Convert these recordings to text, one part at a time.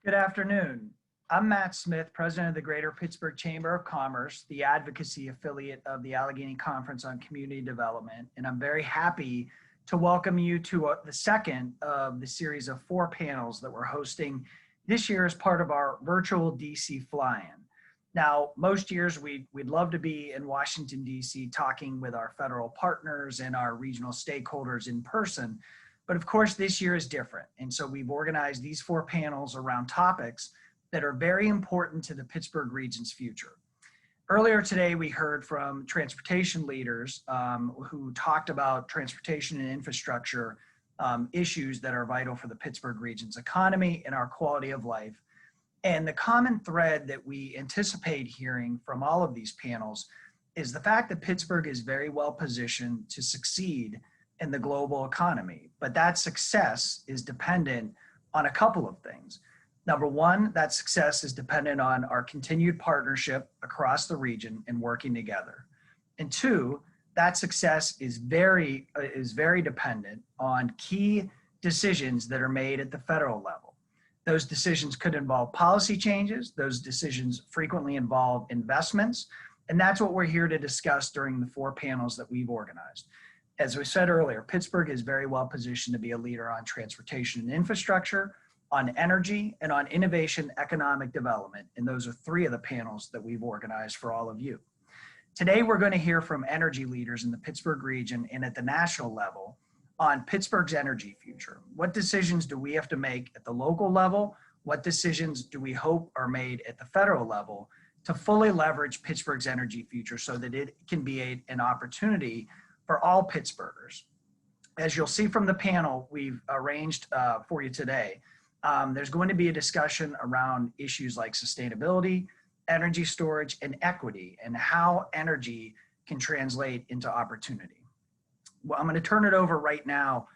Good afternoon. I'm Matt Smith, president of the Greater Pittsburgh Chamber of Commerce, the advocacy affiliate of the Allegheny Conference on Community Development, and I'm very happy to welcome you to the second of the series of 4 panels that we're hosting this year as part of our virtual DC fly-in. Now, most years we'd love to be in Washington, DC, talking with our federal partners and our regional stakeholders in person. But of course, this year is different. And so we've organized these 4 panels around topics that are very important to the Pittsburgh region's future. Earlier today, we heard from transportation leaders who talked about transportation and infrastructure issues that are vital for the Pittsburgh region's economy and our quality of life. And the common thread that we anticipate hearing from all of these panels is the fact that Pittsburgh is very well positioned to succeed in the global economy. But that success is dependent on a couple of things. Number one, that success is dependent on our continued partnership across the region and working together. And two, that success is very dependent on key decisions that are made at the federal level. Those decisions could involve policy changes. Those decisions frequently involve investments. And that's what we're here to discuss during the 4 panels that we've organized. As we said earlier, Pittsburgh is very well positioned to be a leader on transportation and infrastructure, on energy, and on innovation economic development. And those are 3 of the panels that we've organized for all of you. Today, we're going to hear from energy leaders in the Pittsburgh region and at the national level on Pittsburgh's energy future. What decisions do we have to make at the local level? What decisions do we hope are made at the federal level to fully leverage Pittsburgh's energy future so that it can be an opportunity for all Pittsburghers? As you'll see from the panel we've arranged for you today, there's going to be a discussion around issues like sustainability, energy storage, and equity, and how energy can translate into opportunity. Well, I'm going to turn it over right now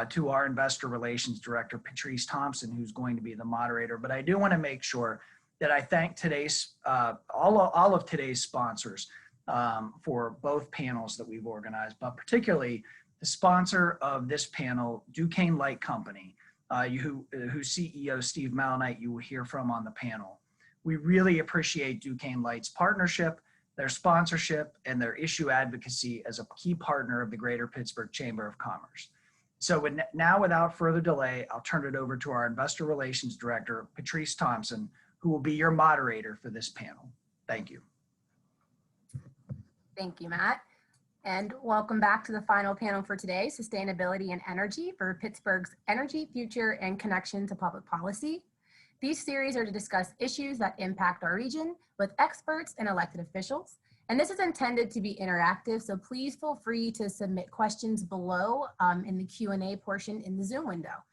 to our Investor Relations Director, Patrice Thompson, who's going to be the moderator. But I do want to make sure that I thank today's all of today's sponsors for both panels that we've organized, but particularly the sponsor of this panel, Duquesne Light Company, whose CEO, Steve Malnight, you will hear from on the panel. We really appreciate Duquesne Light's partnership, their sponsorship, and their issue advocacy as a key partner of the Greater Pittsburgh Chamber of Commerce. So now, without further delay, I'll turn it over to our Investor Relations Director, Patrice Thompson, who will be your moderator for this panel. Thank you. Thank you, Matt. And welcome back to the final panel for today, Sustainability and Energy for Pittsburgh's Energy Future and Connection to Public Policy. These series are to discuss issues that impact our region with experts and elected officials. And this is intended to be interactive, so please feel free to submit questions below in the Q&A portion in the Zoom window.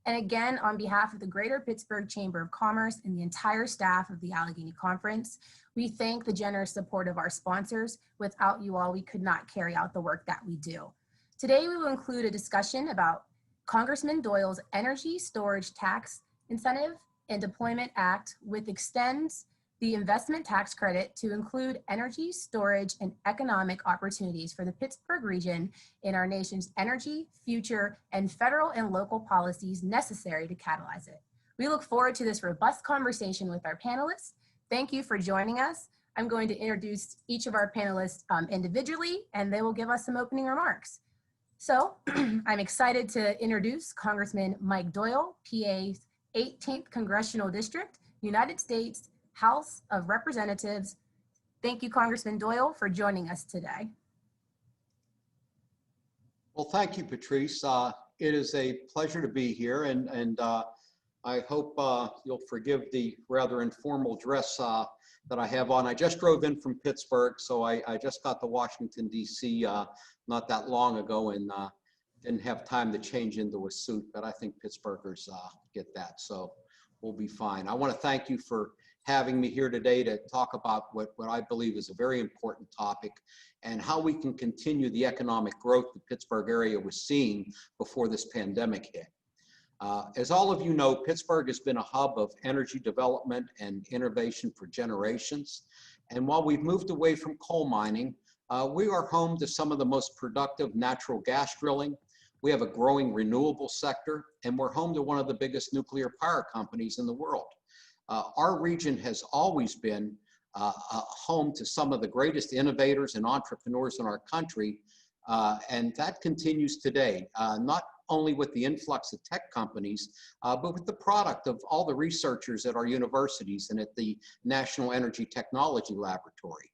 And again, on behalf of the Greater Pittsburgh Chamber of Commerce and the entire staff of the Allegheny Conference, we thank the generous support of our sponsors. Without you all, we could not carry out the work that we do. Today, we will include a discussion about Congressman Doyle's Energy Storage Tax Incentive and Deployment Act, which extends the investment tax credit to include energy storage and economic opportunities for the Pittsburgh region in our nation's energy, future, and federal and local policies necessary to catalyze it. We look forward to this robust conversation with our panelists. Thank you for joining us. I'm going to introduce each of our panelists individually, and they will give us some opening remarks. So I'm excited to introduce Congressman Mike Doyle, PA's 18th Congressional District, United States House of Representatives. Thank you, Congressman Doyle, for joining us today. Well, thank you, Patrice. It is a pleasure to be here, and I hope you'll forgive the rather informal dress that I have on. I just drove in from Pittsburgh, so I just got to Washington, D.C. Not that long ago, and didn't have time to change into a suit, but I think Pittsburghers get that, so we'll be fine. I want to thank you for having me here today to talk about what I believe is a very important topic and how we can continue the economic growth the Pittsburgh area was seeing before this pandemic hit. As all of you know, Pittsburgh has been a hub of energy development and innovation for generations. And while we've moved away from coal mining, we are home to some of the most productive natural gas drilling. We have a growing renewable sector, and we're home to one of the biggest nuclear power companies in the world. Our region has always been home to some of the greatest innovators and entrepreneurs in our country, and that continues today, not only with the influx of tech companies, but with the product of all the researchers at our universities and at the National Energy Technology Laboratory.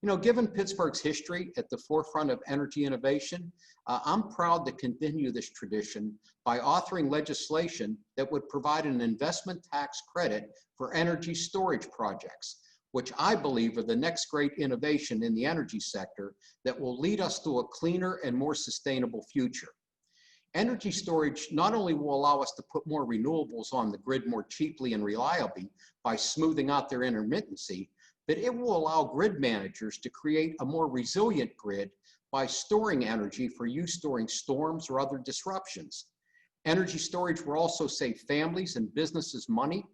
You know, given Pittsburgh's history at the forefront of energy innovation, I'm proud to continue this tradition by authoring legislation that would provide an investment tax credit for energy storage projects, which I believe are the next great innovation in the energy sector that will lead us to a cleaner and more sustainable future. Energy storage not only will allow us to put more renewables on the grid more cheaply and reliably by smoothing out their intermittency, but it will allow grid managers to create a more resilient grid by storing energy for use during storms or other disruptions. Energy storage will also save families and businesses money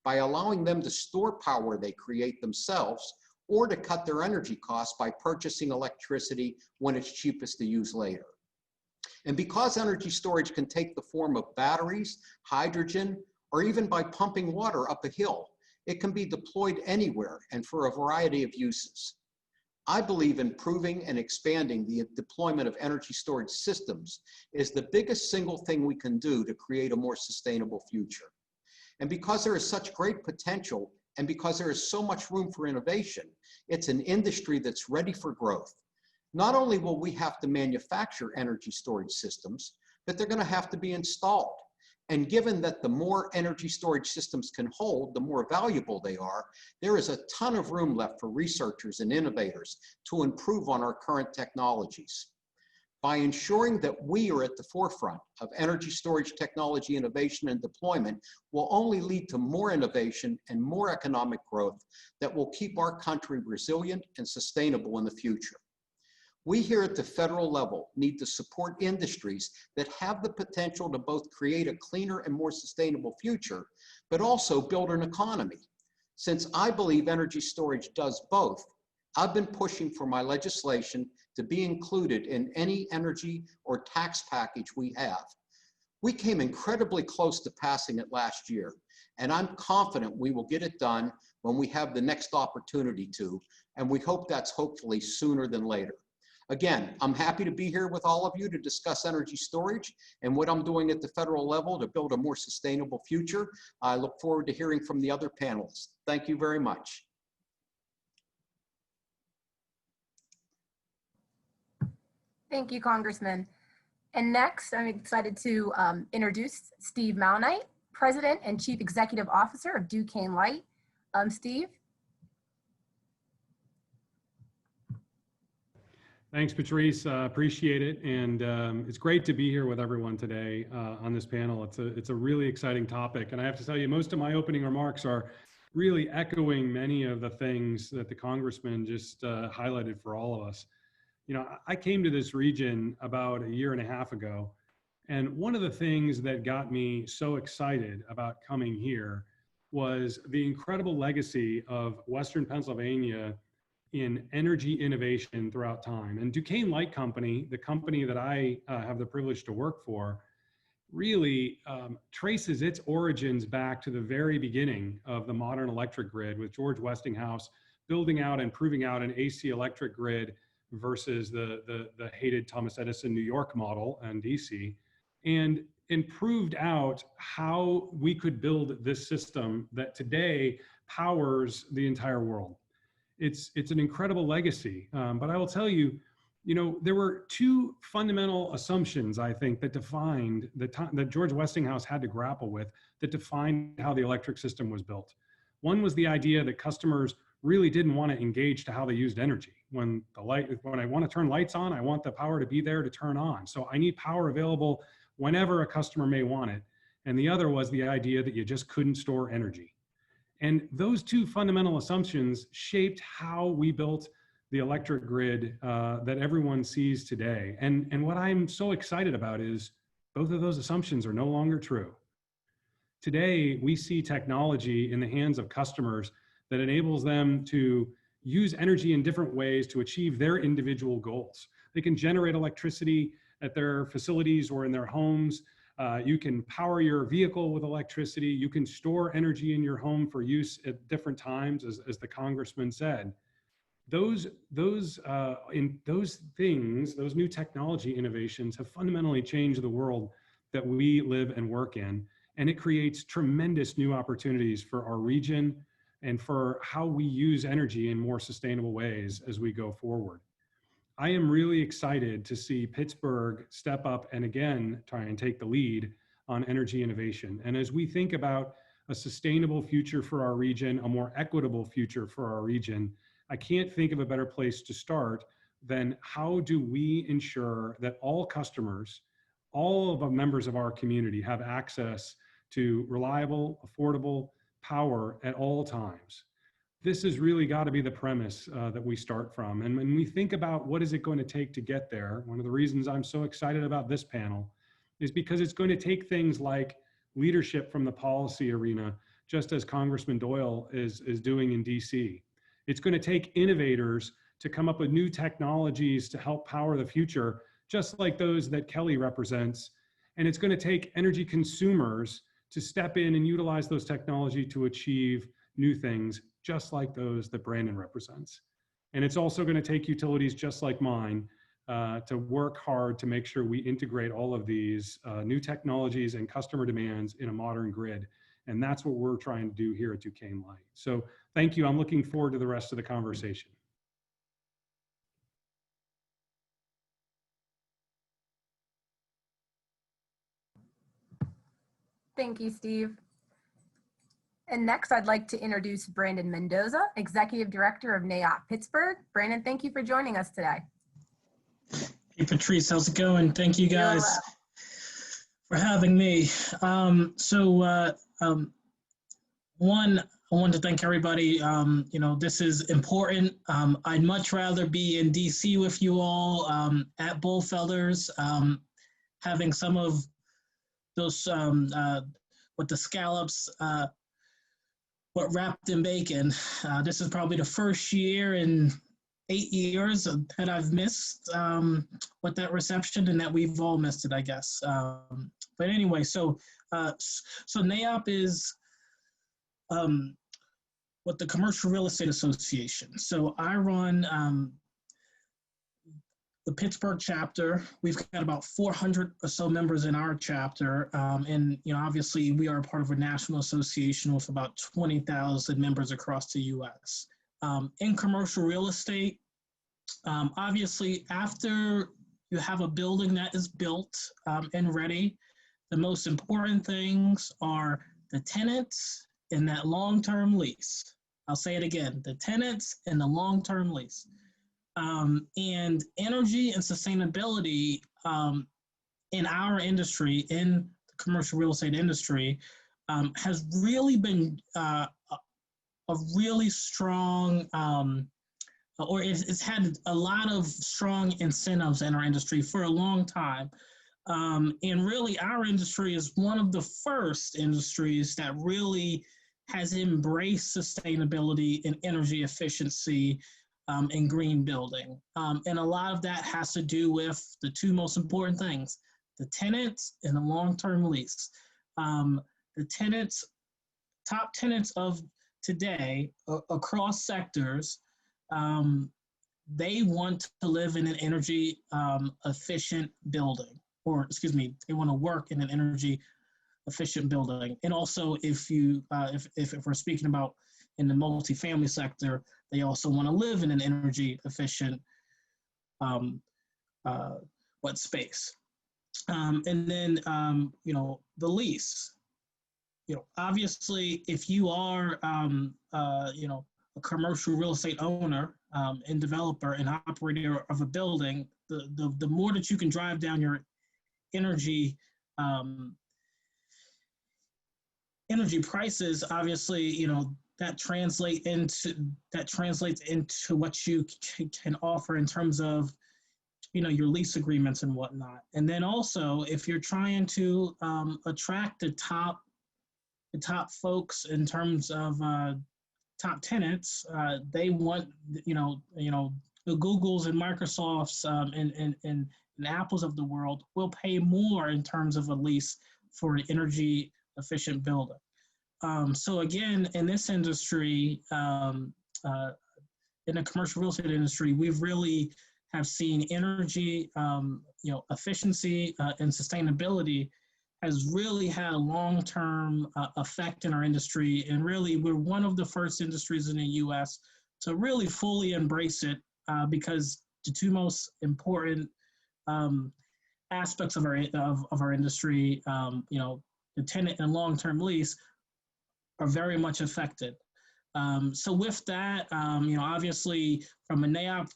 by allowing them to store power they create themselves, or to cut their energy costs by purchasing electricity when it's cheapest to use later. And because energy storage can take the form of batteries, hydrogen, or even by pumping water up a hill, it can be deployed anywhere and for a variety of uses. I believe improving and expanding the deployment of energy storage systems is the biggest single thing we can do to create a more sustainable future. And because there is such great potential, and because there is so much room for innovation, it's an industry that's ready for growth. Not only will we have to manufacture energy storage systems, but they're going to have to be installed. And given that the more energy storage systems can hold, the more valuable they are, there is a ton of room left for researchers and innovators to improve on our current technologies. By ensuring that we are at the forefront of energy storage technology innovation and deployment will only lead to more innovation and more economic growth that will keep our country resilient and sustainable in the future. We here at the federal level need to support industries that have the potential to both create a cleaner and more sustainable future, but also build an economy. Since I believe energy storage does both, I've been pushing for my legislation to be included in any energy or tax package we have. We came incredibly close to passing it last year, and I'm confident we will get it done when we have the next opportunity to, and we hope that's hopefully sooner than later. Again, I'm happy to be here with all of you to discuss energy storage and what I'm doing at the federal level to build a more sustainable future. I look forward to hearing from the other panelists. Thank you very much. Thank you, Congressman. And next, I'm excited to introduce Steve Malnight, President and Chief Executive Officer of Duquesne Light. Steve? Thanks, Patrice. Appreciate it. And it's great to be here with everyone today on this panel. It's a really exciting topic. And I have to tell you, most of my opening remarks are really echoing many of the things that the Congressman just highlighted for all of us. You know, I came to this region about a year and a half ago. And one of the things that got me so excited about coming here was the incredible legacy of Western Pennsylvania in energy innovation throughout time. And Duquesne Light Company, the company that I have the privilege to work for, really traces its origins back to the very beginning of the modern electric grid, with George Westinghouse building out and proving out an AC electric grid versus the hated Thomas Edison New York model and DC, and proved out how we could build this system that today powers the entire world. It's an incredible legacy, but I will tell you, you know, there were two fundamental assumptions, I think, that defined that George Westinghouse had to grapple with, that defined how the electric system was built. One was the idea that customers really didn't want to engage to how they used energy. When I want to turn lights on, I want the power to be there to turn on. So I need power available whenever a customer may want it. And the other was the idea that you just couldn't store energy. And those two fundamental assumptions shaped how we built the electric grid that everyone sees today. And what I'm so excited about is both of those assumptions are no longer true. Today, we see technology in the hands of customers that enables them to use energy in different ways to achieve their individual goals. They can generate electricity at their facilities or in their homes. You can power your vehicle with electricity. You can store energy in your home for use at different times, as the Congressman said. Those things, those new technology innovations have fundamentally changed the world that we live and work in. And it creates tremendous new opportunities for our region and for how we use energy in more sustainable ways as we go forward. I am really excited to see Pittsburgh step up and again try and take the lead on energy innovation. And as we think about a sustainable future for our region, a more equitable future for our region, I can't think of a better place to start than how do we ensure that all customers, all of the members of our community have access to reliable, affordable power at all times. This has really got to be the premise that we start from. And when we think about what is it going to take to get there, one of the reasons I'm so excited about this panel is because it's going to take things like leadership from the policy arena, just as Congressman Doyle is doing in DC. It's going to take innovators to come up with new technologies to help power the future, just like those that Kelly represents. And it's going to take energy consumers to step in and utilize those technology to achieve new things, just like those that Brandon represents. And it's also going to take utilities just like mine to work hard to make sure we integrate all of these new technologies and customer demands in a modern grid. And that's what we're trying to do here at Duquesne Light. So thank you. I'm looking forward to the rest of the conversation. Thank you, Steve. And next, I'd like to introduce Brandon Mendoza, Executive Director of Naot Pittsburgh. Brandon, thank you for joining us today. Hey, Patrice, how's it going? Thank you guys for having me. One, I want to thank everybody. This is important. I'd much rather be in DC with you all at Bullfellers, having some of those with the scallops, but wrapped in bacon. This is probably the first year in 8 years that I've missed with that reception, and that we've all missed it, I guess. But anyway, so NAOP is with the Commercial Real Estate Association. So I run the Pittsburgh chapter. We've got about 400 or so members in our chapter. And obviously we are a part of a national association with about 20,000 members across the US. In commercial real estate, obviously after you have a building that is built and ready, the most important things are the tenants and that long-term lease. I'll say it again, the tenants and the long-term lease. And energy and sustainability in our industry, in the commercial real estate industry, has really been a really strong, or it's had a lot of strong incentives in our industry for a long time. And really our industry is one of the first industries that really has embraced sustainability and energy efficiency and green building. And a lot of that has to do with the two most important things, the tenants and the long-term lease. The tenants, top tenants of today across sectors, they want to live in an energy efficient building, or excuse me, they want to work in an energy efficient building. And also if we're speaking about in the multifamily sector, they also want to live in an energy efficient space. And then, the lease, obviously if you are, a commercial real estate owner and developer and operator of a building, the more that you can drive down your energy prices, obviously, that translates into what you can offer in terms of, your lease agreements and whatnot. And then also, if you're trying to attract the top folks in terms of top tenants, they want, the Googles and Microsofts and and Apples of the world will pay more in terms of a lease for an energy efficient building. So again, in this industry, in the commercial real estate industry, we've really have seen energy, efficiency and sustainability has really had a long-term effect in our industry. And really, we're one of the first industries in the U.S. to really fully embrace it because the two most important aspects of our industry, the tenant and long-term lease, are very much affected. So with that, obviously from a Naot,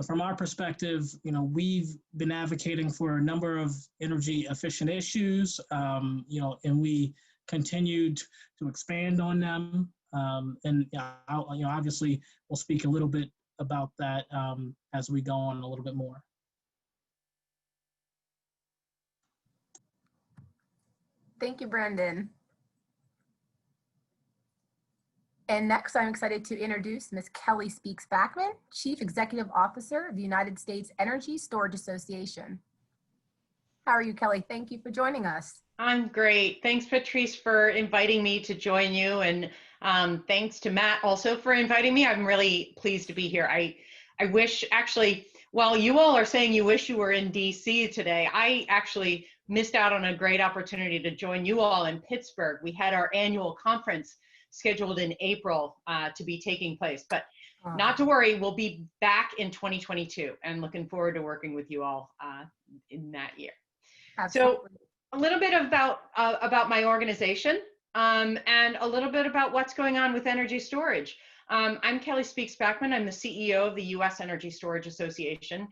from our perspective, we've been advocating for a number of energy efficient issues, and we continued to expand on them. And obviously we'll speak a little bit about that as we go on a little bit more. Thank you, Brandon. And next, I'm excited to introduce Ms. Kelly Speaks Backman, Chief Executive Officer of the United States Energy Storage Association. How are you, Kelly? Thank you for joining us. I'm great. Thanks, Patrice, for inviting me to join you. And thanks to Matt also for inviting me. I'm really pleased to be here. I wish, actually, while you all are saying you wish you were in DC today, I actually missed out on a great opportunity to join you all in Pittsburgh. We had our annual conference scheduled in April to be taking place, but not to worry, we'll be back in 2022 and looking forward to working with you all in that year. Absolutely. So a little bit about my organization and a little bit about what's going on with energy storage. I'm Kelly Speaks Backman. I'm the CEO of the U.S. Energy Storage Association.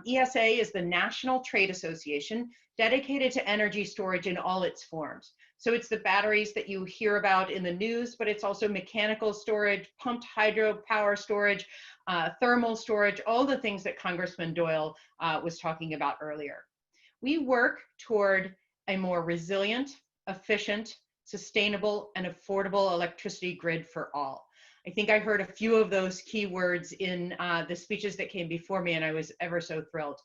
ESA is the national trade association dedicated to energy storage in all its forms. So it's the batteries that you hear about in the news, but it's also mechanical storage, pumped hydro power storage, thermal storage, all the things that Congressman Doyle was talking about earlier. We work toward a more resilient, efficient, sustainable, and affordable electricity grid for all. I think I heard a few of those keywords in the speeches that came before me, and I was ever so thrilled.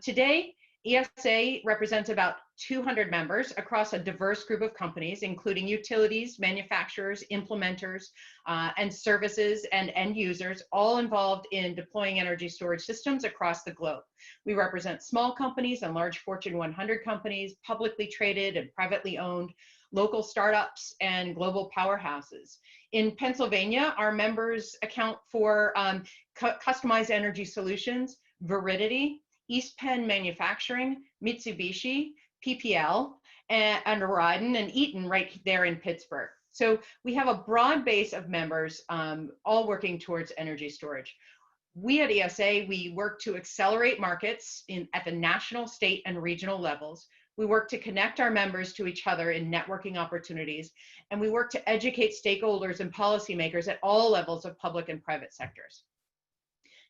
Today, ESA represents about 200 members across a diverse group of companies, including utilities, manufacturers, implementers, and services and end users, all involved in deploying energy storage systems across the globe. We represent small companies and large Fortune 100 companies, publicly traded and privately owned, local startups, and global powerhouses. In Pennsylvania, our members account for Customized Energy Solutions, Veridity, East Penn Manufacturing, Mitsubishi, PPL, and Ryden and Eaton right there in Pittsburgh. So we have a broad base of members all working towards energy storage. We at ESA, we work to accelerate markets at the national, state, and regional levels. We work to connect our members to each other in networking opportunities, and we work to educate stakeholders and policymakers at all levels of public and private sectors.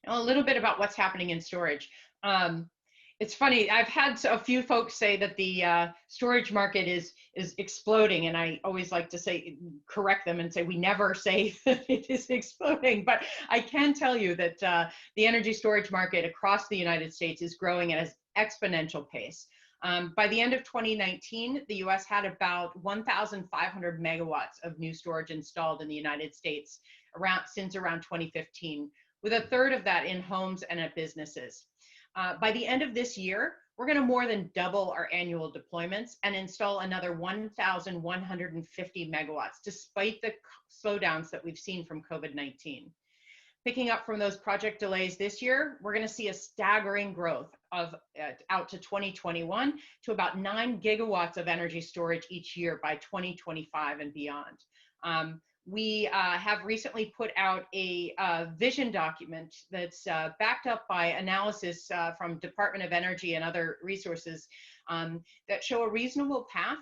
Now, a little bit about what's happening in storage. It's funny, I've had a few folks say that the storage market is exploding, and I always like to correct them and say we never say that it is exploding, but I can tell you that the energy storage market across the United States is growing at an exponential pace. By the end of 2019, the US had about 1,500 megawatts of new storage installed in the United States since around 2015, with a third of that in homes and at businesses. By the end of this year, we're going to more than double our annual deployments and install another 1,150 megawatts, despite the slowdowns that we've seen from COVID-19. Picking up from those project delays this year, we're going to see a staggering growth of out to 2021 to about 9 gigawatts of energy storage each year by 2025 and beyond. We have recently put out a vision document that's backed up by analysis from Department of Energy and other resources that show a reasonable path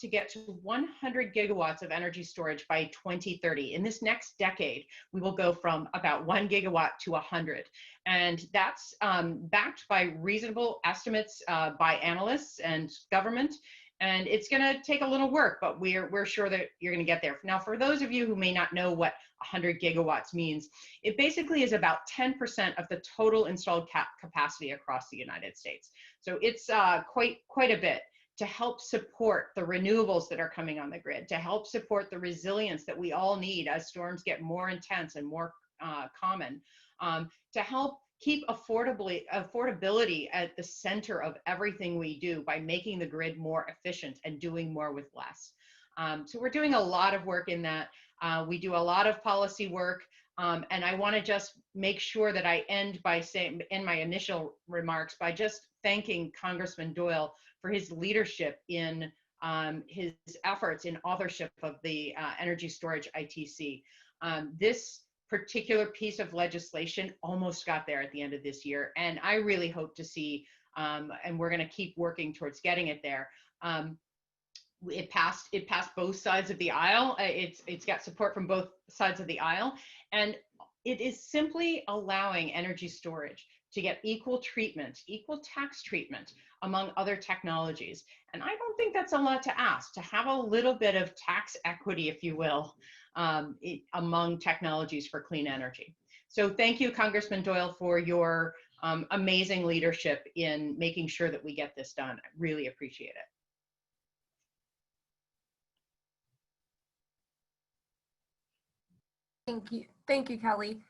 to get to 100 gigawatts of energy storage by 2030. In this next decade, we will go from about 1 gigawatt to 100. And that's backed by reasonable estimates by analysts and government. And it's going to take a little work, but we're sure that you're going to get there. Now, for those of you who may not know what 100 gigawatts means, it basically is about 10% of the total installed capacity across the United States. So it's quite a bit to help support the renewables that are coming on the grid, to help support the resilience that we all need as storms get more intense and more common, to help keep affordability at the center of everything we do by making the grid more efficient and doing more with less. So we're doing a lot of work in that. We do a lot of policy work, and I want to just make sure that I end by saying, in my initial remarks, by just thanking Congressman Doyle for his leadership in his efforts in authorship of the energy storage ITC. This particular piece of legislation almost got there at the end of this year, and I really hope to see, and we're going to keep working towards getting it there. It passed both sides of the aisle. It's got support from both sides of the aisle, and it is simply allowing energy storage to get equal treatment, equal tax treatment among other technologies. And I don't think that's a lot to ask, to have a little bit of tax equity, if you will, among technologies for clean energy. So thank you, Congressman Doyle, for your amazing leadership in making sure that we get this done. I really appreciate it. Thank you, Kelly.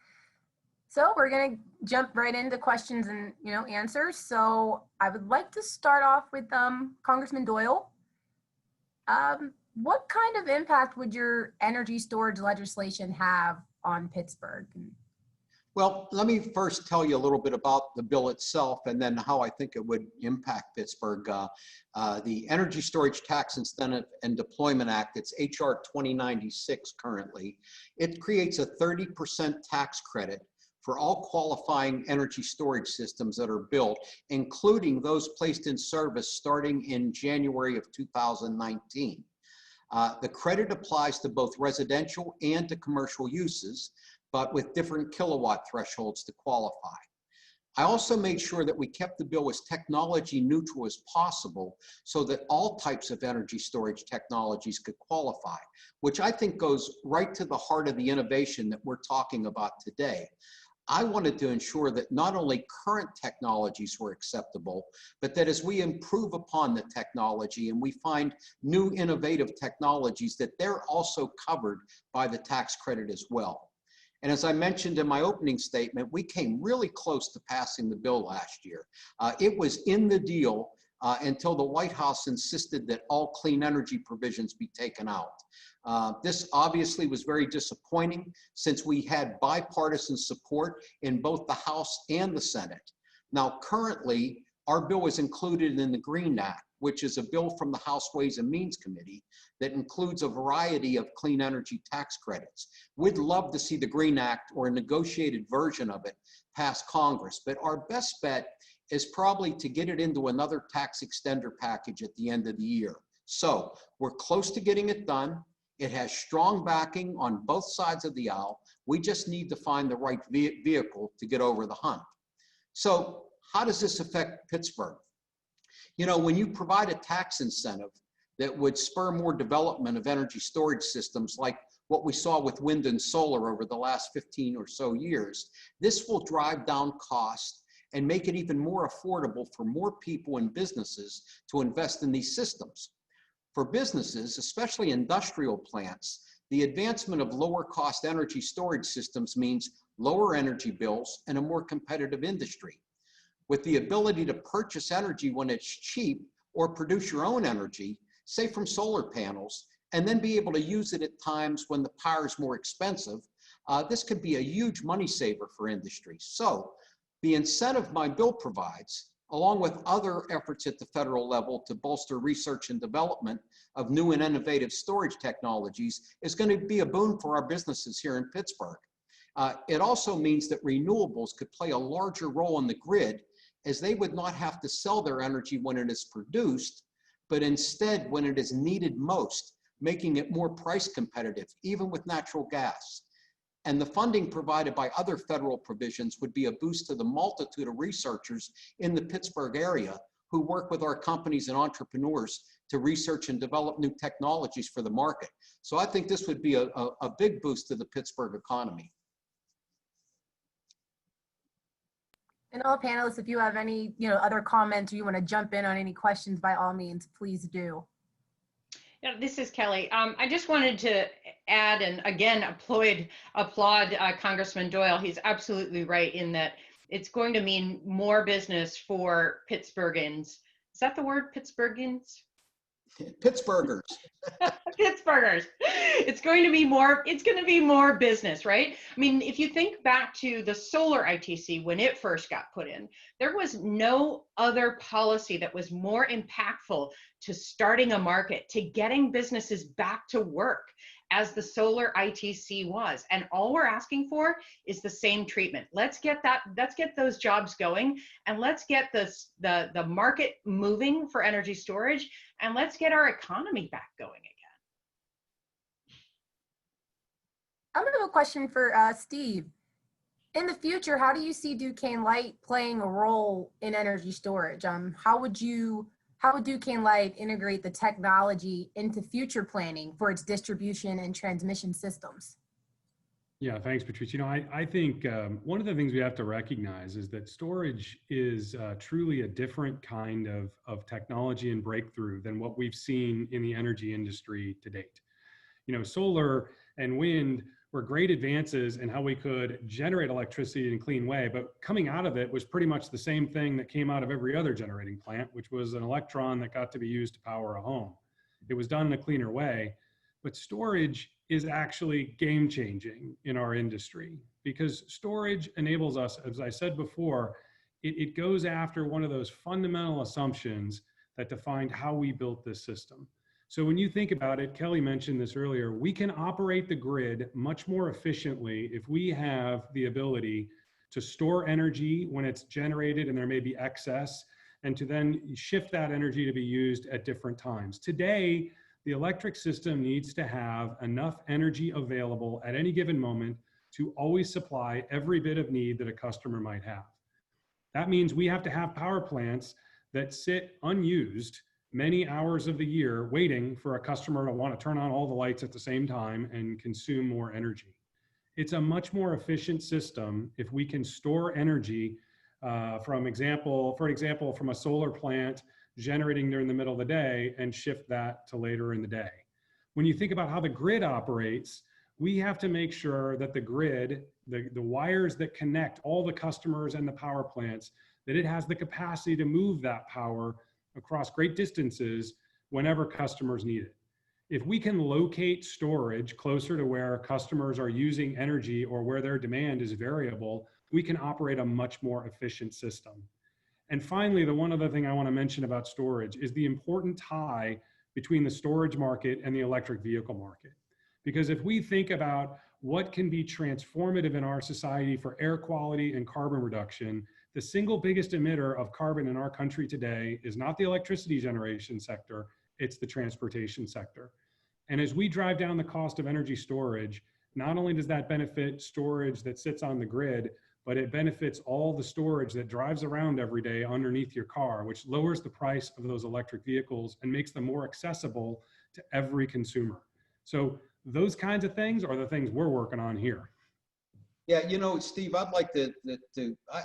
So we're going to jump right into questions and answers. So I would like to start off with Congressman Doyle. What kind of impact would your energy storage legislation have on Pittsburgh? Well, let me first tell you a little bit about the bill itself and then how I think it would impact Pittsburgh. The Energy Storage Tax Incentive and Deployment Act, it's HR 2096 currently. It creates a 30% tax credit for all qualifying energy storage systems that are built, including those placed in service starting in January of 2019. The credit applies to both residential and to commercial uses, but with different kilowatt thresholds to qualify. I also made sure that we kept the bill as technology neutral as possible so that all types of energy storage technologies could qualify, which I think goes right to the heart of the innovation that we're talking about today. I wanted to ensure that not only current technologies were acceptable, but that as we improve upon the technology and we find new innovative technologies, that they're also covered by the tax credit as well. And as I mentioned in my opening statement, we came really close to passing the bill last year. It was in the deal until the White House insisted that all clean energy provisions be taken out. This obviously was very disappointing since we had bipartisan support in both the House and the Senate. Now, currently, our bill is included in the Green Act, which is a bill from the House Ways and Means Committee that includes a variety of clean energy tax credits. We'd love to see the Green Act or a negotiated version of it pass Congress, but our best bet is probably to get it into another tax extender package at the end of the year. So we're close to getting it done. It has strong backing on both sides of the aisle. We just need to find the right vehicle to get over the hump. So how does this affect Pittsburgh? You know, when you provide a tax incentive that would spur more development of energy storage systems like what we saw with wind and solar over the last 15 or so years, this will drive down costs and make it even more affordable for more people and businesses to invest in these systems. For businesses, especially industrial plants, the advancement of lower cost energy storage systems means lower energy bills and a more competitive industry. With the ability to purchase energy when it's cheap or produce your own energy, say from solar panels, and then be able to use it at times when the power is more expensive, this could be a huge money saver for industry. So the incentive my bill provides, along with other efforts at the federal level to bolster research and development of new and innovative storage technologies, is going to be a boon for our businesses here in Pittsburgh. It also means that renewables could play a larger role in the grid, as they would not have to sell their energy when it is produced, but instead when it is needed most, making it more price competitive, even with natural gas. And the funding provided by other federal provisions would be a boost to the multitude of researchers in the Pittsburgh area who work with our companies and entrepreneurs to research and develop new technologies for the market. So I think this would be a big boost to the Pittsburgh economy. And all panelists, if you have any, other comments or you want to jump in on any questions, by all means, please do. Yeah, this is Kelly. I just wanted to add and again applaud Congressman Doyle. He's absolutely right in that it's going to mean more business for Pittsburghans. Is that the word, Pittsburghans? Pittsburghers. Pittsburghers. It's going to be more business, right? I mean, if you think back to the solar ITC when it first got put in, there was no other policy that was more impactful to starting a market, to getting businesses back to work as the solar ITC was. And all we're asking for is the same treatment. Let's get those jobs going, and let's get the market moving for energy storage, and let's get our economy back going again. I have a question for Steve. In the future, how do you see Duquesne Light playing a role in energy storage? How would Duquesne Light integrate the technology into future planning for its distribution and transmission systems? Yeah, thanks, Patrice. I think one of the things we have to recognize is that storage is truly a different kind of technology and breakthrough than what we've seen in the energy industry to date. Solar and wind were great advances in how we could generate electricity in a clean way, but coming out of it was pretty much the same thing that came out of every other generating plant, which was an electron that got to be used to power a home. It was done in a cleaner way, but storage is actually game changing in our industry because storage enables us, as I said before, it goes after one of those fundamental assumptions that defined how we built this system. So when you think about it, Kelly mentioned this earlier, we can operate the grid much more efficiently if we have the ability to store energy when it's generated and there may be excess, and to then shift that energy to be used at different times. Today, the electric system needs to have enough energy available at any given moment to always supply every bit of need that a customer might have. That means we have to have power plants that sit unused many hours of the year waiting for a customer to want to turn on all the lights at the same time and consume more energy. It's a much more efficient system if we can store energy for example, from a solar plant generating during the middle of the day and shift that to later in the day. When you think about how the grid operates, we have to make sure that the grid, the wires that connect all the customers and the power plants, that it has the capacity to move that power across great distances whenever customers need it. If we can locate storage closer to where customers are using energy or where their demand is variable, we can operate a much more efficient system. And finally, the one other thing I want to mention about storage is the important tie between the storage market and the electric vehicle market. Because if we think about what can be transformative in our society for air quality and carbon reduction, the single biggest emitter of carbon in our country today is not the electricity generation sector, it's the transportation sector. And as we drive down the cost of energy storage, not only does that benefit storage that sits on the grid, but it benefits all the storage that drives around every day underneath your car, which lowers the price of those electric vehicles and makes them more accessible to every consumer. So those kinds of things are the things we're working on here. Yeah, Steve, I'd like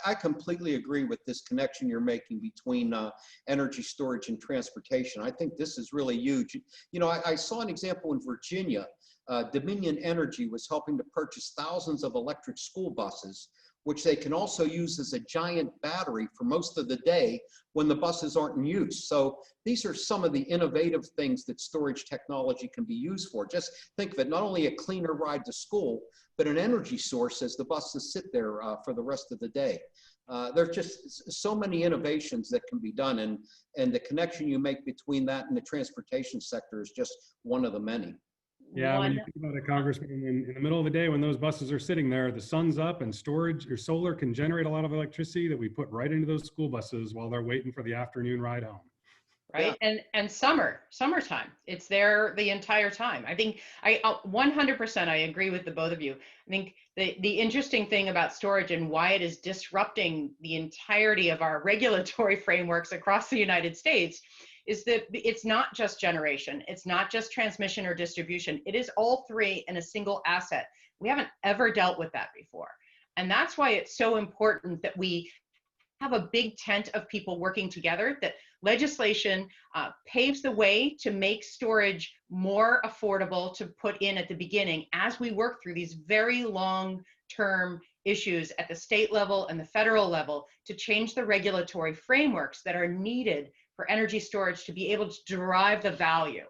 I completely agree with this connection you're making between energy storage and transportation. I think this is really huge. I saw an example in Virginia. Dominion Energy was helping to purchase thousands of electric school buses, which they can also use as a giant battery for most of the day when the buses aren't in use. So these are some of the innovative things that storage technology can be used for. Just think of it, not only a cleaner ride to school, but an energy source as the buses sit there for the rest of the day. There's just so many innovations that can be done, and the connection you make between that and the transportation sector is just one of the many. Yeah, when you think about it, Congressman, in the middle of the day when those buses are sitting there, the sun's up and storage or solar can generate a lot of electricity that we put right into those school buses while they're waiting for the afternoon ride home. right? And summertime, it's there the entire time. I think I 100% I agree with the both of you. I think the interesting thing about storage and why it is disrupting the entirety of our regulatory frameworks across the United States is that it's not just generation, it's not just transmission or distribution, it is all three in a single asset. We haven't ever dealt with that before. And that's why it's so important that we have a big tent of people working together, that legislation paves the way to make storage more affordable to put in at the beginning as we work through these very long-term issues at the state level and the federal level to change the regulatory frameworks that are needed for energy storage to be able to derive the value.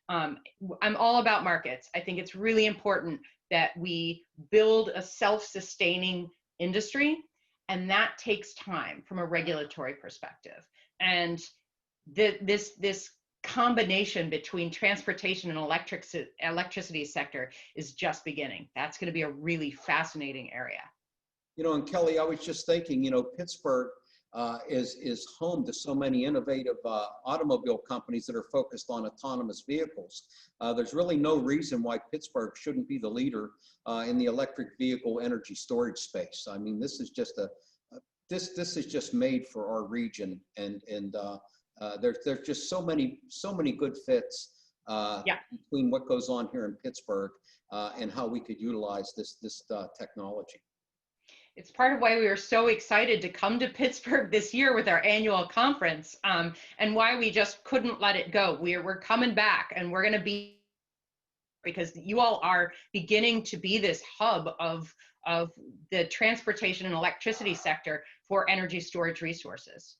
I'm all about markets. I think it's really important that we build a self-sustaining industry, and that takes time from a regulatory perspective. And this combination between transportation and electricity sector is just beginning. That's going to be a really fascinating area. You know, and Kelly, I was just thinking, you know, Pittsburgh is home to so many innovative automobile companies that are focused on autonomous vehicles. There's really no reason why Pittsburgh shouldn't be the leader in the electric vehicle energy storage space. I mean, this is just this is just made for our region, and there's just so many good fits between what goes on here in Pittsburgh and how we could utilize this technology. It's part of why we were so excited to come to Pittsburgh this year with our annual conference, and why we just couldn't let it go. We're coming back, and we're going to be, because you all are beginning to be this hub of the transportation and electricity sector for energy storage resources.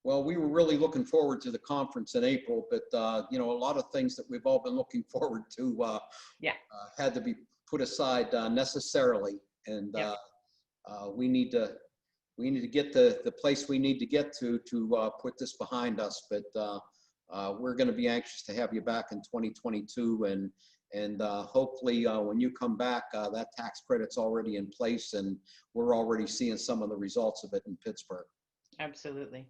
Well, we were really looking forward to the conference in April, but you know, a lot of things that we've all been looking forward to had to be put aside necessarily, and we need to get the place we need to get to put this behind us. But we're going to be anxious to have you back in 2022, and hopefully when you come back, that tax credit's already in place, and we're already seeing some of the results of it in Pittsburgh. Absolutely.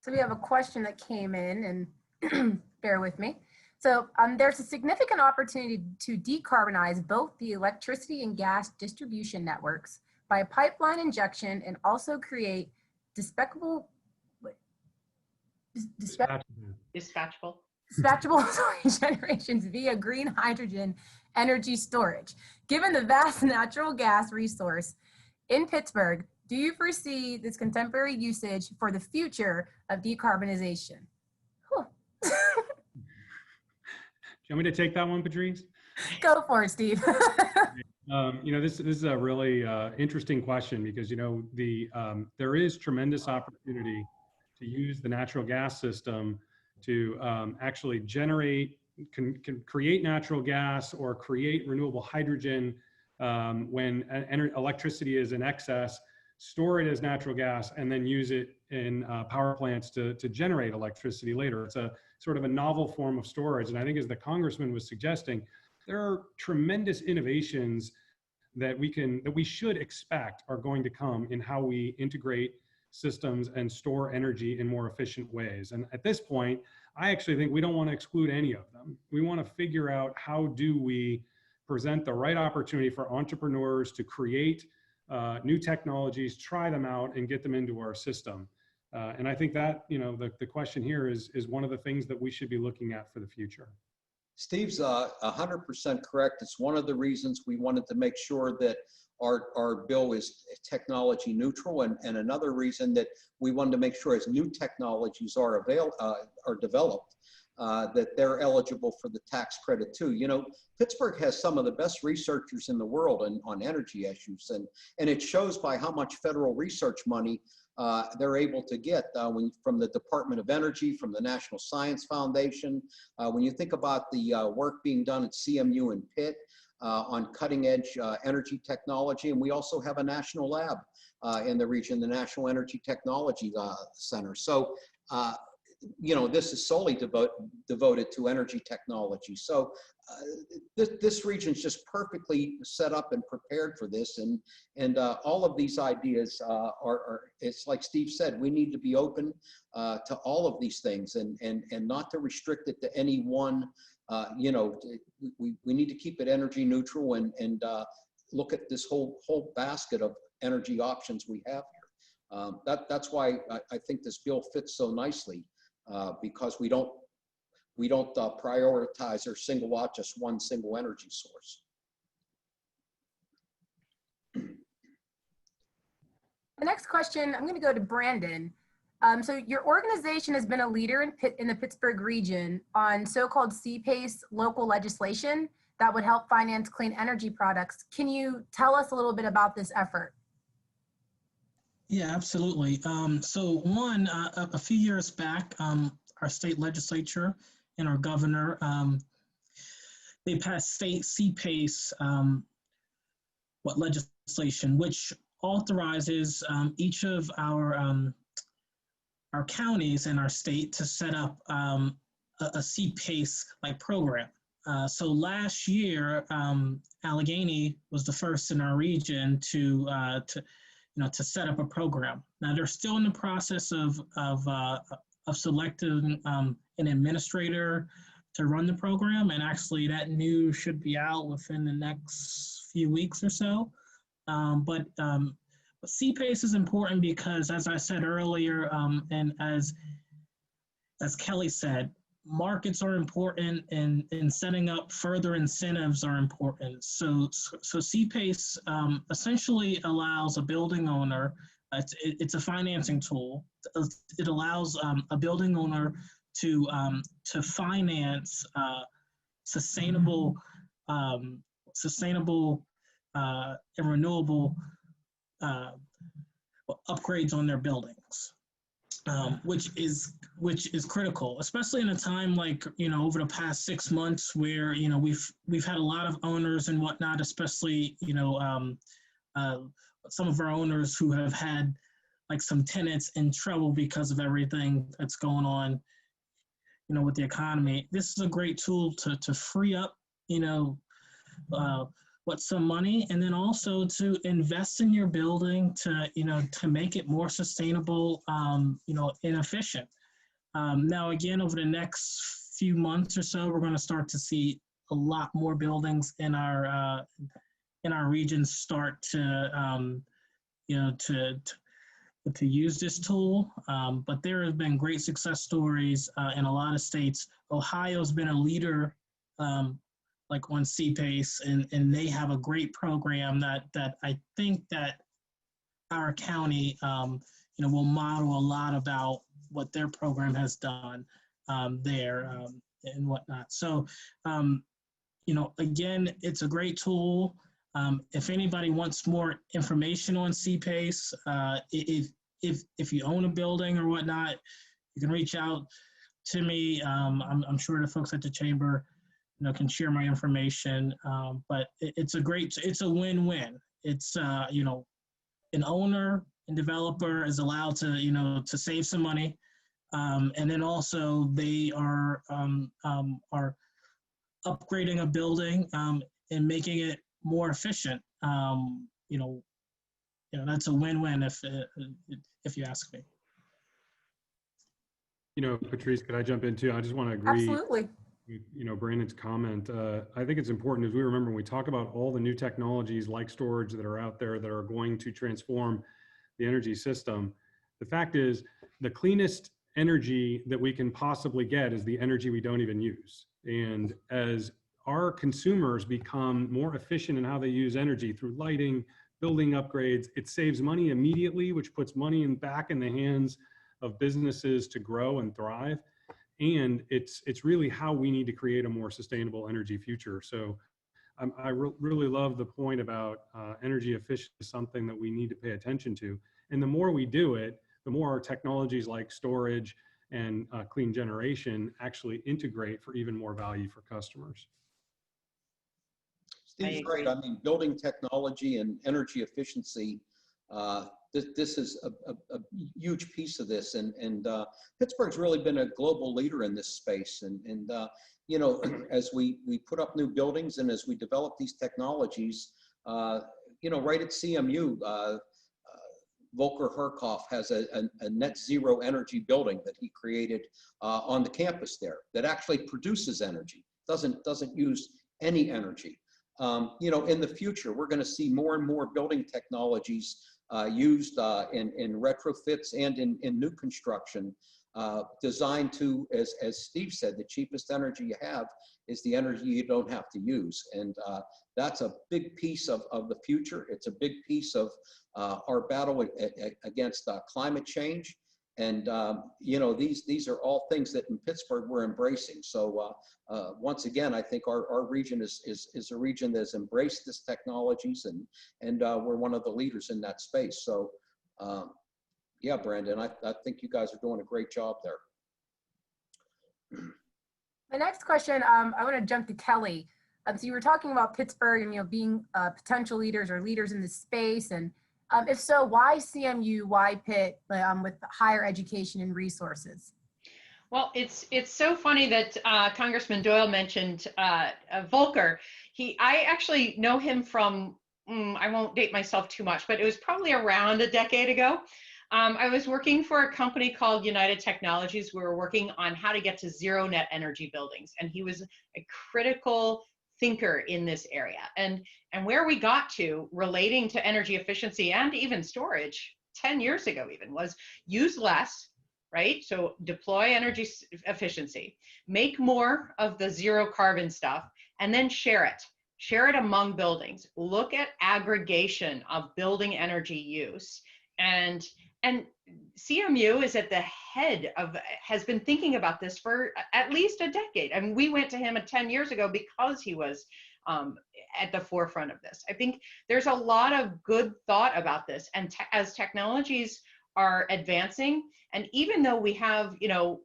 So we have a question that came in, and bear with me. So there's a significant opportunity to decarbonize both the electricity and gas distribution networks by pipeline injection, and also create dispatchable storage generations via green hydrogen energy storage. Given the vast natural gas resource in Pittsburgh, do you foresee this contemporary usage for the future of decarbonization? Do you want me to take that one, Patrice? Go for it, Steve. You know, this is a really interesting question, because, you know, there is tremendous opportunity to use the natural gas system to actually generate, can create natural gas or create renewable hydrogen when electricity is in excess, store it as natural gas, and then use it in power plants to generate electricity later. It's a sort of a novel form of storage. And I think, as the Congressman was suggesting, there are tremendous innovations that we should expect are going to come in how we integrate systems and store energy in more efficient ways. And at this point, I actually think we don't want to exclude any of them. We want to figure out, how do we present the right opportunity for entrepreneurs to create new technologies, try them out, and get them into our system. And I think that, you know, the question here is one of the things that we should be looking at for the future. Steve's 100% correct. It's one of the reasons we wanted to make sure that our bill is technology neutral, and another reason that we wanted to make sure, as new technologies are developed, that they're eligible for the tax credit too. You know, Pittsburgh has some of the best researchers in the world on energy issues, and it shows by how much federal research money they're able to get from the Department of Energy, from the National Science Foundation. When you think about the work being done at CMU and Pitt on cutting edge energy technology, and we also have a national lab in the region, the National Energy Technology Center. So this is solely devoted to energy technology. So this region's just perfectly set up and prepared for this. And all of these ideas it's like Steve said, we need to be open to all of these things and not to restrict it to any one. We need to keep it energy neutral and look at this whole basket of energy options we have here. That's why I think this bill fits so nicely, because we don't prioritize or single out just one single energy source. The next question, I'm going to go to Brandon. So your organization has been a leader in the Pittsburgh region on so-called CPACE local legislation that would help finance clean energy products. Can you tell us a little bit about this effort? Yeah, absolutely. So one, a few years back, our state legislature and our governor, they passed state CPACE legislation, which authorizes each of our counties in our state to set up a CPACE like program. So last year, Allegheny was the first in our region to set up a program. Now they're still in the process of selecting an administrator to run the program, and actually that news should be out within the next few weeks or so. But CPACE is important because, as I said earlier, and as Kelly said, markets are important, and setting up further incentives are important. So CPACE essentially allows a building owner, it's a financing tool. It allows a building owner to finance sustainable and renewable upgrades on their buildings, which is critical, especially in a time like over the past 6 months where we've had a lot of owners and whatnot, especially some of our owners who have had like some tenants in trouble because of everything that's going on with the economy. This is a great tool to free up some money, and then also to invest in your building to make it more sustainable, and efficient. Now, again, over the next few months or so, we're going to start to see a lot more buildings in our region start to use this tool. But there have been great success stories in a lot of states. Ohio's been a leader like on CPACE, and they have a great program that I think that our county, will model a lot about what their program has done there and whatnot. So, again, it's a great tool. If anybody wants more information on CPACE, if you own a building or whatnot, you can reach out to me. I'm sure the folks at the chamber can share my information, but it's a win-win. It's, an owner and developer is allowed to save some money. And then also they are upgrading a building and making it more efficient. That's a win-win if you ask me. Patrice, could I jump in too? I just want to agree. Absolutely. Brandon's comment. I think it's important as we remember when we talk about all the new technologies like storage that are out there that are going to transform the energy system. The fact is, the cleanest energy that we can possibly get is the energy we don't even use. And as our consumers become more efficient in how they use energy through lighting, building upgrades, it saves money immediately, which puts money back in the hands of businesses to grow and thrive. And it's really how we need to create a more sustainable energy future. So I really love the point about energy efficiency is something that we need to pay attention to. And the more we do it, the more our technologies like storage and clean generation actually integrate for even more value for customers. Steve's right. I mean, building technology and energy efficiency this is a huge piece of this, and Pittsburgh's really been a global leader in this space. And you know, as we put up new buildings and as we develop these technologies, you know, right at CMU, Volker Herkhoff has a net zero energy building that he created on the campus there that actually produces energy, doesn't use any energy. You know, in the future, we're going to see more and more building technologies used in retrofits and in new construction, designed to, as Steve said, the cheapest energy you have is the energy you don't have to use. And that's a big piece of the future. It's a big piece of our battle against climate change. And, you know, these are all things that in Pittsburgh we're embracing. So once again, I think our region is a region that's embraced this technologies, and we're one of the leaders in that space. So yeah, Brandon, I think you guys are doing a great job there. My next question, I want to jump to Kelly. So you were talking about Pittsburgh and, you know, being potential leaders or leaders in this space. And if so, why CMU, why Pitt with higher education and resources? Well, it's so funny that Congressman Doyle mentioned Volker. I actually know him from, I won't date myself too much, but it was probably around a decade ago. I was working for a company called United Technologies. We were working on how to get to zero net energy buildings. And he was a critical thinker in this area. And where we got to relating to energy efficiency and even storage 10 years ago even was use less, right? So deploy energy efficiency, make more of the zero carbon stuff, and then share it. Share it among buildings. Look at aggregation of building energy use. And CMU is at the head of, has been thinking about this for at least a decade. I mean, we went to him 10 years ago because he was at the forefront of this. I think there's a lot of good thought about this. And as technologies are advancing, and even though we have, you know,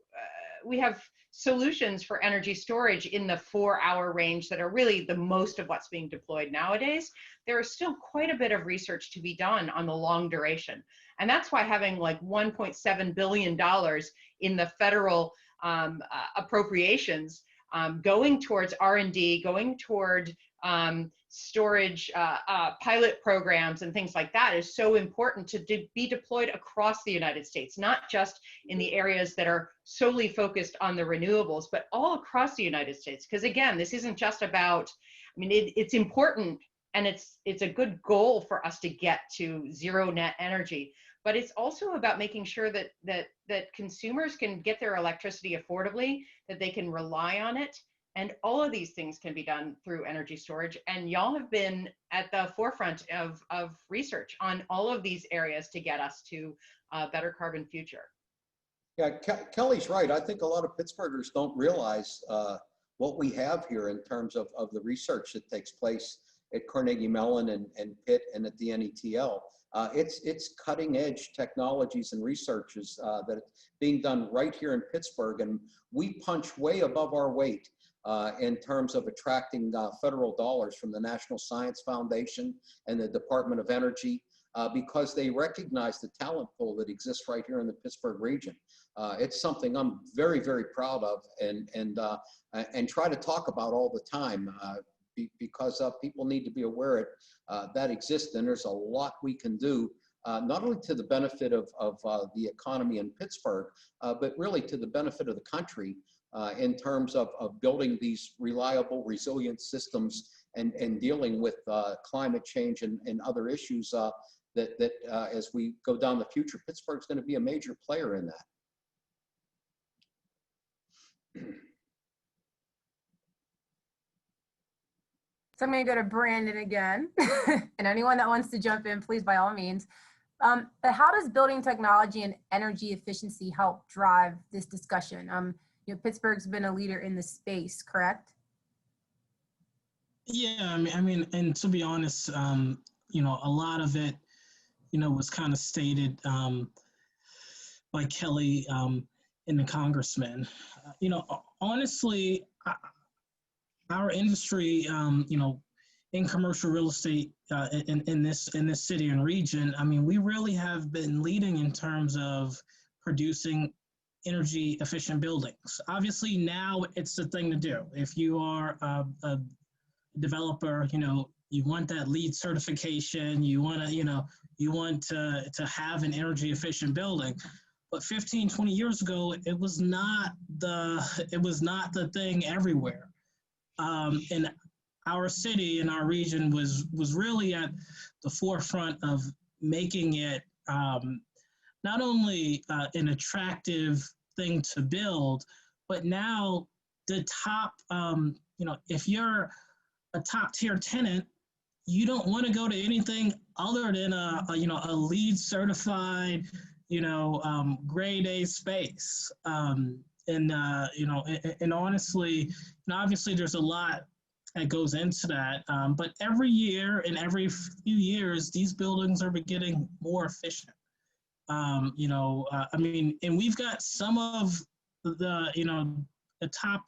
we have solutions for energy storage in the 4-hour range that are really the most of what's being deployed nowadays, there is still quite a bit of research to be done on the long duration. And that's why having like $1.7 billion in the federal appropriations going towards R&D, going toward storage pilot programs and things like that is so important to be deployed across the United States, not just in the areas that are solely focused on the renewables, but all across the United States. Because again, this isn't just about, I mean, it's important and it's a good goal for us to get to zero net energy, but it's also about making sure that consumers can get their electricity affordably, that they can rely on it. And all of these things can be done through energy storage. And y'all have been at the forefront of research on all of these areas to get us to a better carbon future. Yeah, Kelly's right. I think a lot of Pittsburghers don't realize what we have here in terms of the research that takes place at Carnegie Mellon and Pitt and at the NETL. It's cutting edge technologies and researches that are being done right here in Pittsburgh. And we punch way above our weight in terms of attracting federal dollars from the National Science Foundation and the Department of Energy because they recognize the talent pool that exists right here in the Pittsburgh region. It's something I'm very, very proud of and try to talk about all the time because people need to be aware that exists, and there's a lot we can do, not only to the benefit of the economy in Pittsburgh, but really to the benefit of the country. In terms of building these reliable, resilient systems and dealing with climate change and other issues that as we go down the future, Pittsburgh's going to be a major player in that. So I'm going to go to Brandon again. And anyone that wants to jump in, please, by all means. But how does building technology and energy efficiency help drive this discussion? You know, Pittsburgh's been a leader in the space, correct? Yeah, I mean, and to be honest, you know, a lot of it, you know, was kind of stated by Kelly and the Congressman. You know, honestly, our industry, you know, in commercial real estate in this city and region, I mean, we really have been leading in terms of producing energy efficient buildings. Obviously, now it's the thing to do. If you are a developer, you know, you want that LEED certification, you want to, you know, you want to have an energy efficient building. But 15, 20 years ago, it was not the thing everywhere. And our city and our region was really at the forefront of making it not only an attractive thing to build, but now the top, you know, if you're a top tier tenant, you don't want to go to anything other than a LEED certified, you know, grade A space. You know, and honestly, and obviously there's a lot that goes into that. But every year and every few years, these buildings are getting more efficient. You know, I mean, and we've got some of the, you know, the top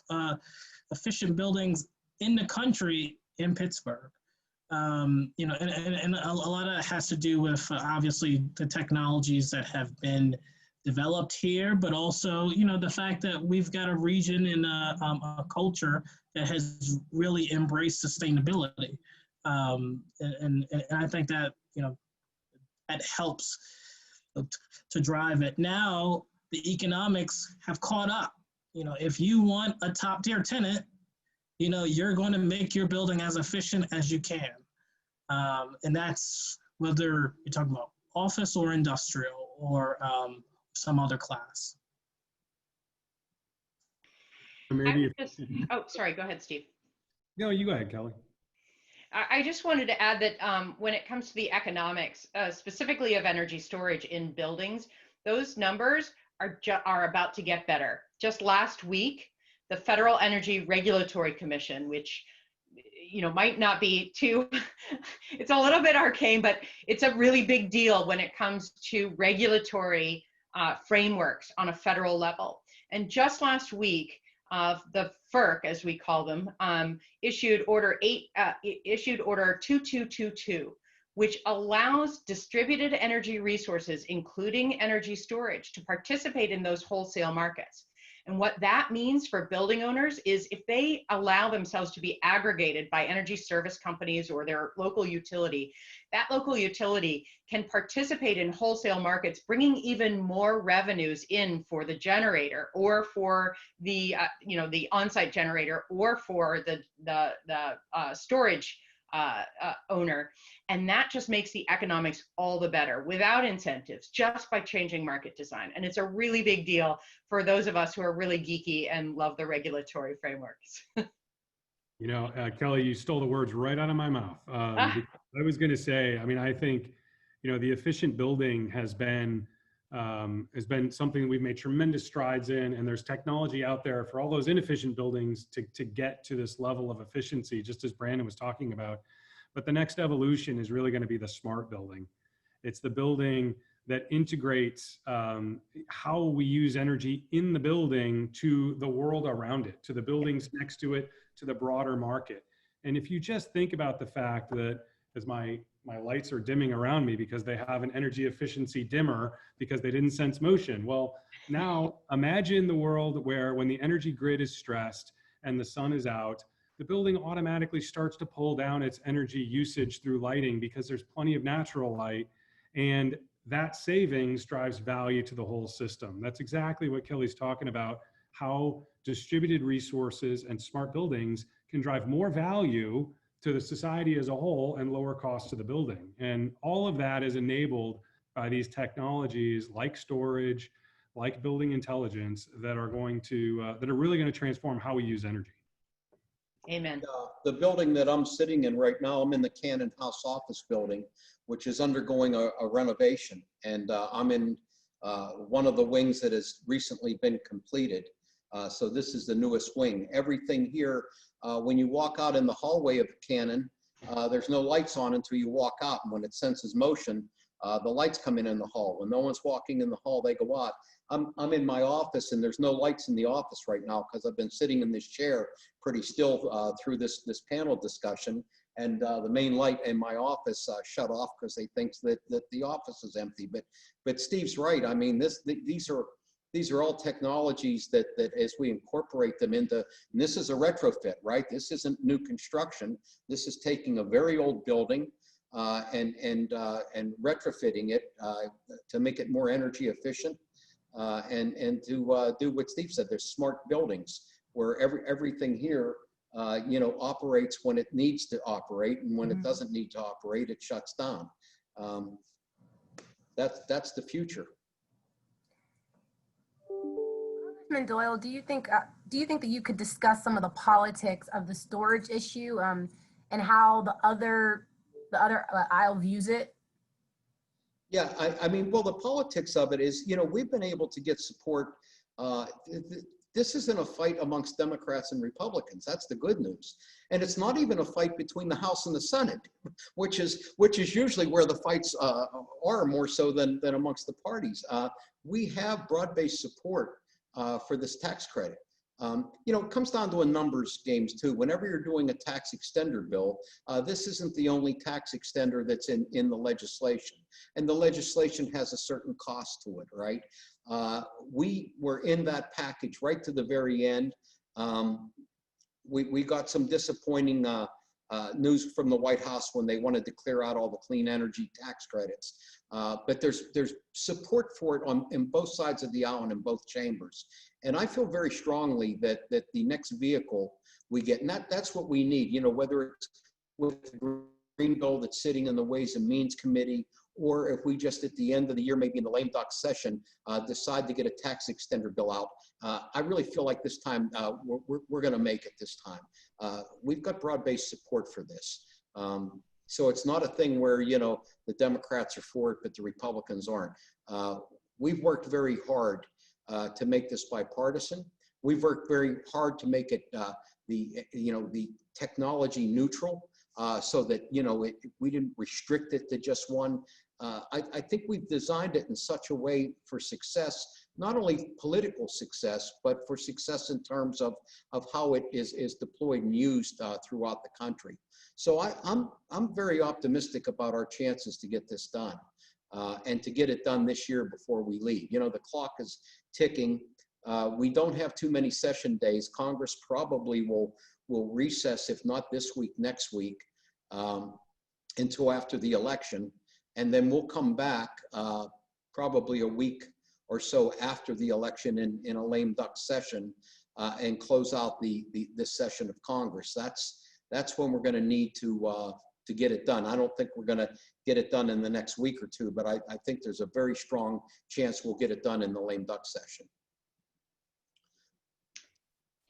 efficient buildings in the country in Pittsburgh. You know, and a lot of it has to do with obviously the technologies that have been developed here, but also, you know, the fact that we've got a region and a culture that has really embraced sustainability. And I think that, you know, that helps to drive it. Now, the economics have caught up. You know, if you want a top tier tenant, you know, you're going to make your building as efficient as you can. And that's whether you're talking about office or industrial or some other class. Maybe Oh, sorry, go ahead, Steve. no, you go ahead, Kelly. I just wanted to add that when it comes to the economics, specifically of energy storage in buildings, those numbers are about to get better. Just last week, the Federal Energy Regulatory Commission, which, you know, might not be too, it's a little bit arcane, but it's a really big deal when it comes to regulatory frameworks on a federal level. And just last week, the FERC, as we call them, issued Order 2222, which allows distributed energy resources, including energy storage, to participate in those wholesale markets. And what that means for building owners is if they allow themselves to be aggregated by energy service companies or their local utility, that local utility can participate in wholesale markets, bringing even more revenues in for the generator or for the the on-site generator or for the storage owner. And that just makes the economics all the better without incentives, just by changing market design. And it's a really big deal for those of us who are really geeky and love the regulatory frameworks. You know, Kelly, you stole the words right out of my mouth. I was going to say, I mean, I think, you know, the efficient building has been something that we've made tremendous strides in, and there's technology out there for all those inefficient buildings to get to this level of efficiency, just as Brandon was talking about. But the next evolution is really going to be the smart building. It's the building that integrates how we use energy in the building to the world around it, to the buildings next to it, to the broader market. And if you just think about the fact that, as my lights are dimming around me because they have an energy efficiency dimmer because they didn't sense motion. Well, now imagine the world where when the energy grid is stressed and the sun is out, the building automatically starts to pull down its energy usage through lighting because there's plenty of natural light, and that savings drives value to the whole system. That's exactly what Kelly's talking about, how distributed resources and smart buildings can drive more value to the society as a whole and lower costs to the building. And all of that is enabled by these technologies like storage, like building intelligence that are going to, that are really going to transform how we use energy. Amen. The building that I'm sitting in right now, I'm in the Cannon House office building, which is undergoing a renovation. And I'm in one of the wings that has recently been completed. So this is the newest wing. Everything here, when you walk out in the hallway of Cannon, there's no lights on until you walk out. And when it senses motion, the lights come in the hall. When no one's walking in the hall, they go out. I'm in my office and there's no lights in the office right now because I've been sitting in this chair pretty still through this panel discussion. and the main light in my office shut off because they think that the office is empty. But Steve's right. I mean, these are all technologies that as we incorporate them into, and this is a retrofit, right? This isn't new construction. This is taking a very old building and retrofitting it to make it more energy efficient and to do what Steve said. There's smart buildings where everything here operates when it needs to operate, and when it doesn't need to operate, it shuts down. That's the future. Congressman Doyle, do you think that you could discuss some of the politics of the storage issue and how the other aisle views it? Yeah, I mean, well, the politics of it is, we've been able to get support. This isn't a fight amongst Democrats and Republicans. That's the good news. And it's not even a fight between the House and the Senate, which is usually where the fights are more so than amongst the parties. We have broad-based support for this tax credit. It comes down to a numbers games too. Whenever you're doing a tax extender bill, this isn't the only tax extender that's in the legislation. And the legislation has a certain cost to it, right? We were in that package right to the very end. We got some disappointing news from the White House when they wanted to clear out all the clean energy tax credits. But there's support for it in both sides of the aisle and in both chambers. And I feel very strongly that the next vehicle we get, and that's what we need, whether it's with the green bill that's sitting in the Ways and Means Committee, or if we just at the end of the year, maybe in the lame duck session, decide to get a tax extender bill out. I really feel like this time we're going to make it this time. We've got broad-based support for this. So it's not a thing where, the Democrats are for it, but the Republicans aren't. We've worked very hard to make this bipartisan. We've worked very hard to make it the technology neutral so that, we didn't restrict it to just one. I think we've designed it in such a way for success, not only political success, but for success in terms of how it is deployed and used throughout the country. So I'm very optimistic about our chances to get this done and to get it done this year before we leave. The clock is ticking. We don't have too many session days. Congress probably will recess, if not this week, next week, until after the election. And then we'll come back probably a week or so after the election in a lame duck session and close out this session of Congress. That's when we're going to need to get it done. I don't think we're going to get it done in the next week or two, but I think there's a very strong chance we'll get it done in the lame duck session.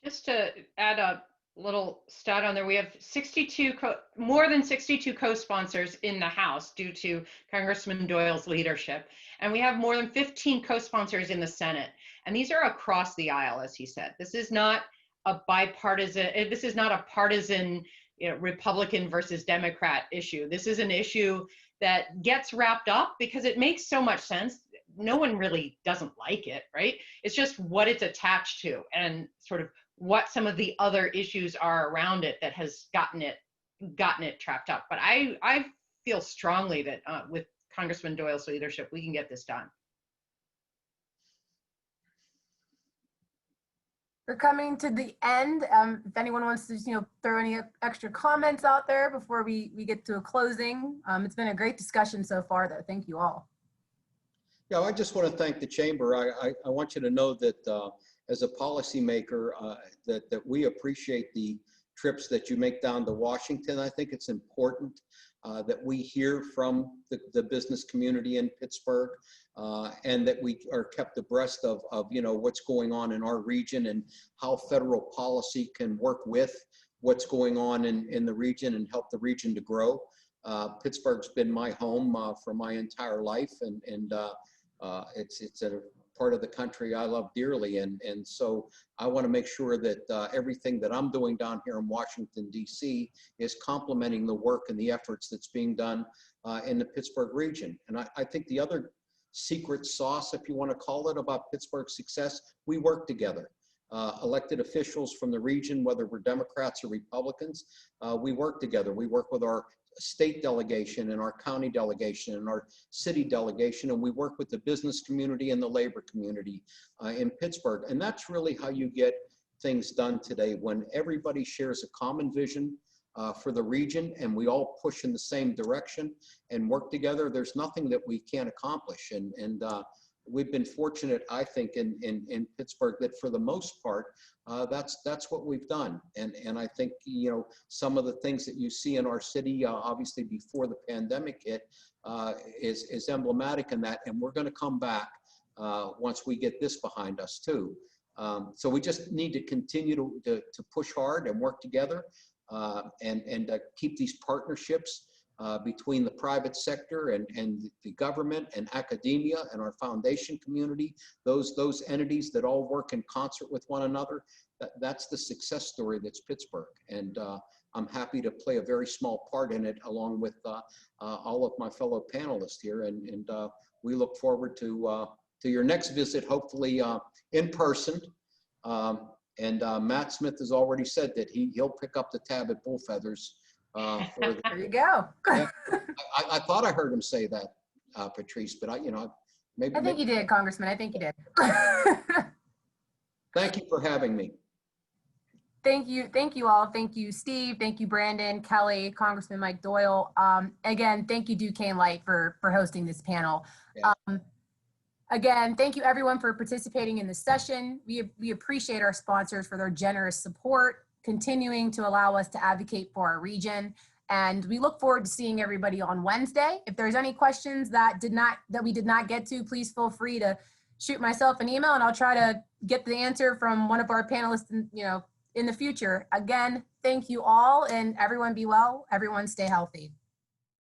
Just to add a little stat on there, we have more than 62 co-sponsors in the House due to Congressman Doyle's leadership. And we have more than 15 co-sponsors in the Senate. And these are across the aisle, as he said. This is not a bipartisan, this is not a partisan, Republican versus Democrat issue. This is an issue that gets wrapped up because it makes so much sense. No one really doesn't like it, right? It's just what it's attached to and sort of what some of the other issues are around it that has gotten it trapped up. But I feel strongly that with Congressman Doyle's leadership, we can get this done. We're coming to the end. If anyone wants to, throw any extra comments out there before we get to a closing. It's been a great discussion so far, though. Thank you all. Yeah, I just want to thank the chamber. I want you to know that as a policymaker, that we appreciate the trips that you make down to Washington. I think it's important that we hear from the business community in Pittsburgh and that we are kept abreast of what's going on in our region and how federal policy can work with what's going on in the region and help the region to grow. Pittsburgh's been my home for my entire life, and it's a part of the country I love dearly. And so I want to make sure that everything that I'm doing down here in Washington, D.C. is complementing the work and the efforts that's being done in the Pittsburgh region. And I think the other secret sauce, if you want to call it, about Pittsburgh's success, we work together. elected officials from the region, whether we're Democrats or Republicans. We work together. We work with our state delegation and our county delegation and our city delegation, and we work with the business community and the labor community in Pittsburgh. And that's really how you get things done today, when everybody shares a common vision for the region and we all push in the same direction and work together. There's nothing that we can't accomplish. And we've been fortunate, I think, in Pittsburgh, that for the most part, that's what we've done. And I think, you know, some of the things that you see in our city, obviously before the pandemic hit, is emblematic in that. And we're going to come back once we get this behind us too. So we just need to continue to push hard and work together and keep these partnerships between the private sector and the government and academia and our foundation community, those entities that all work in concert with one another. That's the success story that's Pittsburgh. And I'm happy to play a very small part in it, along with all of my fellow panelists here. And we look forward to your next visit, hopefully in person. And Matt Smith has already said that he'll pick up the tab at Bull Feathers. There you go. Yeah, I thought I heard him say that, Patrice, but maybe. I think you did, Congressman. I think you did. Thank you for having me. Thank you all. Thank you, Steve. Thank you, Brandon, Kelly, Congressman Mike Doyle. Again, thank you, Duquesne Light, for hosting this panel. Yeah. Again, thank you everyone for participating in this session. We appreciate our sponsors for their generous support, continuing to allow us to advocate for our region. And we look forward to seeing everybody on Wednesday. If there's any questions that we did not get to, please feel free to shoot myself an email and I'll try to get the answer from one of our panelists in the future. Again, thank you all, and everyone be well, everyone stay healthy.